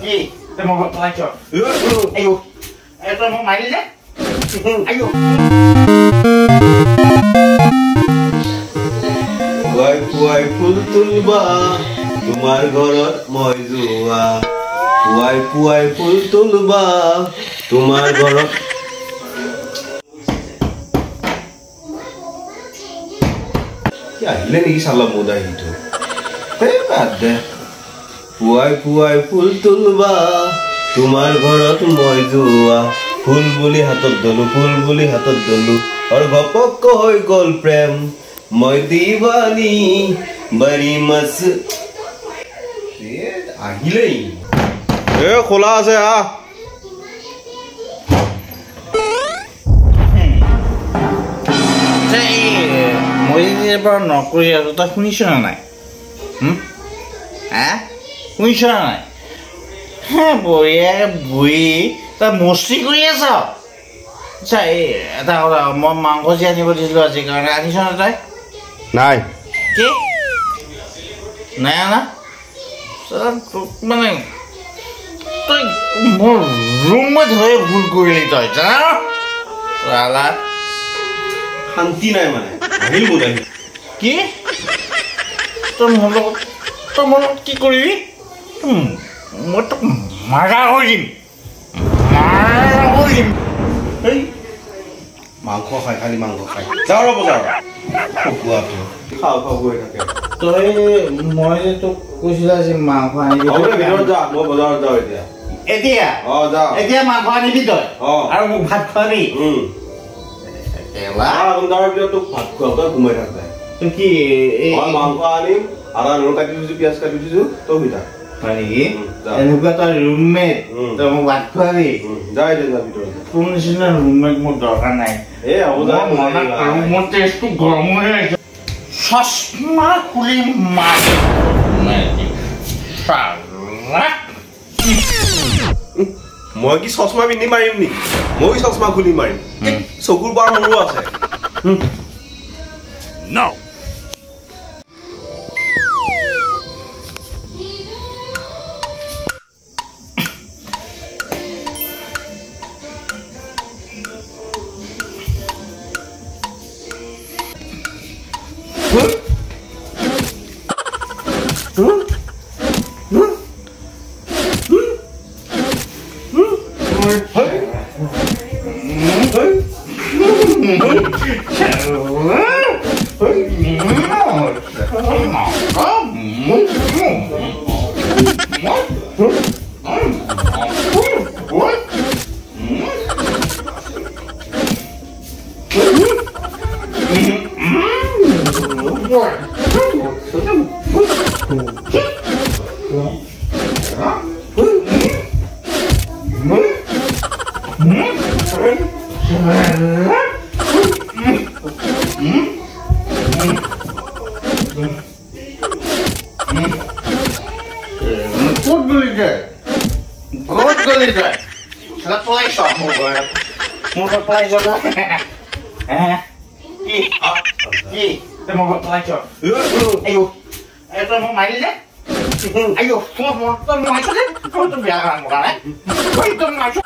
Gì? Tôi mau gọi cho. Ayo. Tôi mau máy đi đấy. Ayo. পুৱাই ফুল তুলবা তোমাৰ ঘৰত মই যোৱা পুৱাই ফুল তুলবা তোমাৰ ঘৰত কি আহিলে নেকি চালা মোদাহিটো বাদ দে পুৱাই ফুল তুলবা তোমাৰ ঘৰত মই যোৱা ফুল বুলি হাতত ধলো আৰু ঘপক হৈ গ'ল প্ৰেম মই দিৱানী বড়ি মস আহিলেই খোলা আছে হা মই এবাৰ নকৰি আছো তই শুনিছ না নাই শুনিছ না নাই বঢ়িয়াকে বহি তই মস্তি কৰি আছ এটা কথা মই মাংস যে আনিব দিছিলো আজিৰ কাৰণে আনিছ না তই নাই কি নাই আনা মানে তই মোৰ ৰুমত হৈ ভুল কৰিলি তই জানা শান্তি নাই মানে আহিল মোদাহি কি তই মোৰ লগত কি কৰিবি মই তোক মাৰা কৰিম এই মাংস খাই খালি মাংস খাই যাওঁ ৰ বজাৰ খোৱাটো খাওঁ গৈ থাকে তই মই যে তোক কৈছিলো আজি মাংস আনিবি ভিতৰত যা মই বজাৰত যাওঁ এতিয়া এতিয়া মাংস আনিবি তই আৰু মোক ভাত খোৱাবি তোক ভাত খোৱা ঘুমাই থাক তই কি মাংস আনিম আদা নহৰু কাটি দিছো পিঁয়াজ কাটি দিছো তই শুই থাক হয় নেকি এনেকুৱা তই ৰুমমেট তই মোক ভাত খোৱাবি যাই দে যা ভিতৰত তোৰ নিচিনা ৰুমমেট মোৰ দৰকাৰ নাই মোৰ টেষ্টটো গৰম হৈ আছে চশমা খুলি মই কি চশমা পিন্ধি মাৰিম নেকি মই চশমা খুলি মাৰিম চকুৰ বাৰ মোৰো আছে Tôi mau máy đi đấy. Ayo, tôi mau máy xuống đấy. Tôi bị làm một cái đấy. Tôi máy xuống.